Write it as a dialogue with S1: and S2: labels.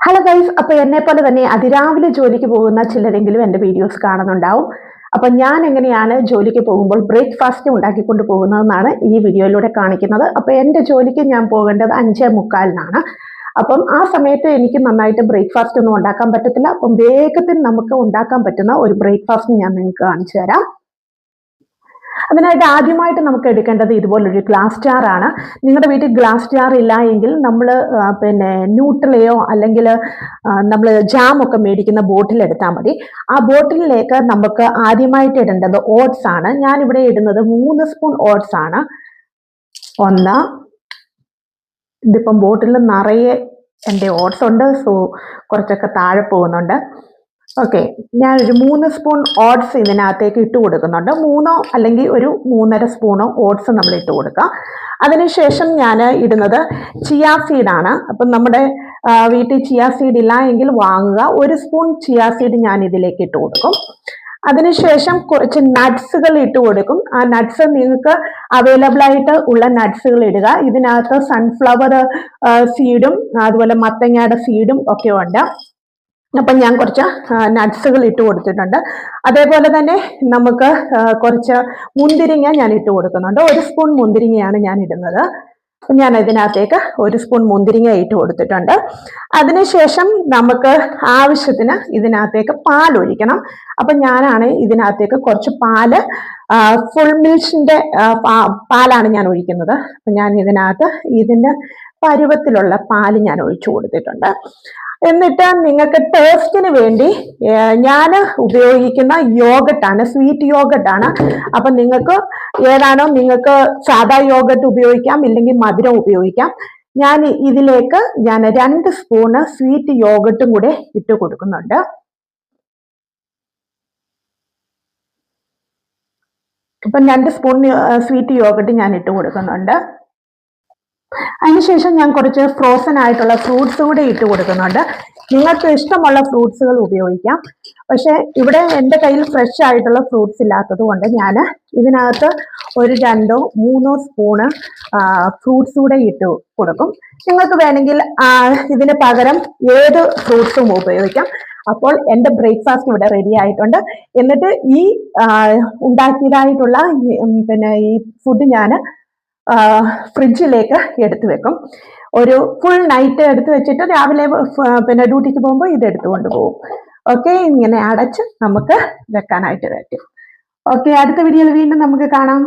S1: Hello guys, അപ്പൊ എന്നെ പോലെ തന്നെ അതിരാവിലെ ജോലിക്ക് പോകുന്ന ചിലരെങ്കിലും എൻ്റെ വീഡിയോസ് കാണുന്നുണ്ടാവും. അപ്പൊ ഞാൻ എങ്ങനെയാണ് ജോലിക്ക് പോകുമ്പോൾ ബ്രേക്ക്ഫാസ്റ്റ് ഉണ്ടാക്കിക്കൊണ്ട് പോകുന്നതെന്നാണ് ഈ വീഡിയോയിലൂടെ കാണിക്കുന്നത്. അപ്പൊ എൻ്റെ ജോലിക്ക് ഞാൻ പോകേണ്ടത് 5:45-നാണ്. അപ്പം ആ സമയത്ത് എനിക്ക് നന്നായിട്ട് ബ്രേക്ക്ഫാസ്റ്റ് ഒന്നും ഉണ്ടാക്കാൻ പറ്റത്തില്ല. അപ്പം വേഗത്തിൽ നമുക്ക് ഉണ്ടാക്കാൻ പറ്റുന്ന ഒരു ബ്രേക്ക്ഫാസ്റ്റ് ഞാൻ നിങ്ങൾക്ക് കാണിച്ചു തരാം. അതിനായിട്ട് ആദ്യമായിട്ട് നമുക്ക് എടുക്കേണ്ടത് ഇതുപോലൊരു ഗ്ലാസ് ജാറാണ്. നിങ്ങളുടെ വീട്ടിൽ ഗ്ലാസ് ജാർ ഇല്ല എങ്കിൽ നമ്മൾ ന്യൂട്രലയോ അല്ലെങ്കിൽ നമ്മൾ ജാമൊക്കെ മേടിക്കുന്ന ബോട്ടിൽ എടുത്താൽ മതി. ആ ബോട്ടിലിലേക്ക് നമുക്ക് ആദ്യമായിട്ട് ഇടേണ്ടത് ഓട്സ് ആണ്. ഞാനിവിടെ ഇടുന്നത് 3 സ്പൂൺ ഓട്സ് ആണ്. ഇതിപ്പം ബോട്ടിൽ നിറയെ എൻ്റെ ഓട്സ് ഉണ്ട്, സോ കുറച്ചൊക്കെ താഴെ പോകുന്നുണ്ട്. ഓക്കെ, ഞാനൊരു 3 സ്പൂൺ ഓട്സ് ഇതിനകത്തേക്ക് ഇട്ട് കൊടുക്കുന്നുണ്ട്. 3 അല്ലെങ്കിൽ ഒരു 3.5 സ്പൂണോ ഓട്സ് നമ്മൾ ഇട്ട് കൊടുക്കുക. അതിനുശേഷം ഞാൻ ഇടുന്നത് ചിയാ സീഡാണ്. അപ്പം നമ്മുടെ വീട്ടിൽ ചിയാ സീഡ് ഇല്ല എങ്കിൽ വാങ്ങുക. 1 സ്പൂൺ ചിയാ സീഡ് ഞാൻ ഇതിലേക്ക് ഇട്ട് കൊടുക്കും. അതിനുശേഷം കുറച്ച് നട്ട്സുകൾ ഇട്ട് കൊടുക്കും. ആ നട്ട്സ് നിങ്ങൾക്ക് അവൈലബിൾ ആയിട്ട് ഉള്ള നട്ട്സുകൾ ഇടുക. ഇതിനകത്ത് സൺഫ്ലവർ സീഡും അതുപോലെ മത്തങ്ങയുടെ സീഡും ഒക്കെ ഉണ്ട്. അപ്പം ഞാൻ കുറച്ച് നട്ട്സുകൾ ഇട്ട് കൊടുത്തിട്ടുണ്ട്. അതേപോലെ തന്നെ നമുക്ക് കുറച്ച് മുന്തിരിങ്ങ ഞാൻ ഇട്ട് കൊടുക്കുന്നുണ്ട്. 1 സ്പൂൺ മുന്തിരിങ്ങയാണ് ഞാൻ ഇടുന്നത്. ഞാൻ ഇതിനകത്തേക്ക് 1 സ്പൂൺ മുന്തിരിങ്ങ ഇട്ട് കൊടുത്തിട്ടുണ്ട്. അതിനുശേഷം നമുക്ക് ആവശ്യത്തിന് ഇതിനകത്തേക്ക് പാൽ ഒഴിക്കണം. അപ്പം ഞാനാണ് ഇതിനകത്തേക്ക് കുറച്ച് പാല് ഫുൾ മിൽക്കിന്റെ പാലാണ് ഞാൻ ഒഴിക്കുന്നത്. അപ്പം ഞാൻ ഇതിന്റെ പരുവത്തിലുള്ള പാല് ഞാൻ ഒഴിച്ചു കൊടുത്തിട്ടുണ്ട്. എന്നിട്ട് നിങ്ങൾക്ക് ടേസ്റ്റിന് വേണ്ടി ഞാൻ ഉപയോഗിക്കുന്ന യോഗട്ടാണ്, സ്വീറ്റ് യോഗട്ടാണ്. അപ്പൊ നിങ്ങൾക്ക് സാധാ യോഗട്ട് ഉപയോഗിക്കാം, ഇല്ലെങ്കിൽ മധുരം ഉപയോഗിക്കാം. ഞാൻ ഇതിലേക്ക് 2 സ്പൂണ് സ്വീറ്റ് യോഗട്ടും കൂടെ ഇട്ട് കൊടുക്കുന്നുണ്ട്. അപ്പം 2 സ്പൂൺ സ്വീറ്റ് യോഗട്ട് ഞാൻ ഇട്ട് കൊടുക്കുന്നുണ്ട്. അതിനുശേഷം ഞാൻ കുറച്ച് ഫ്രോസൺ ആയിട്ടുള്ള ഫ്രൂട്ട്സ് കൂടെ ഇട്ട് കൊടുക്കുന്നുണ്ട്. നിങ്ങൾക്ക് ഇഷ്ടമുള്ള ഫ്രൂട്ട്സുകൾ ഉപയോഗിക്കാം. പക്ഷെ ഇവിടെ എൻ്റെ കയ്യിൽ ഫ്രഷ് ആയിട്ടുള്ള ഫ്രൂട്ട്സ് ഇല്ലാത്തത് കൊണ്ട് ഞാൻ ഇതിനകത്ത് ഒരു 2-3 സ്പൂണ് ഫ്രൂട്ട്സ് കൂടെ ഇട്ട് കൊടുക്കും. നിങ്ങൾക്ക് വേണമെങ്കിൽ ഇതിന് പകരം ഏത് ഫ്രൂട്ട്സും ഉപയോഗിക്കാം. അപ്പോൾ എൻ്റെ ബ്രേക്ക്ഫാസ്റ്റ് ഇവിടെ റെഡി ആയിട്ടുണ്ട്. എന്നിട്ട് ഈ ഉണ്ടാക്കിയതായിട്ടുള്ള ഈ ഫുഡ് ഞാൻ ഫ്രിഡ്ജിലേക്ക് എടുത്തു വെക്കും. ഒരു ഫുൾ നൈറ്റ് എടുത്തു വെച്ചിട്ട് രാവിലെ ഡ്യൂട്ടിക്ക് പോകുമ്പോൾ ഇത് എടുത്തുകൊണ്ട് പോകും. ഓക്കെ, ഇങ്ങനെ അടച്ച് നമുക്ക് വെക്കാനായിട്ട് പറ്റും. ഓക്കെ, അടുത്ത വീഡിയോയിൽ വീണ്ടും നമുക്ക് കാണാം.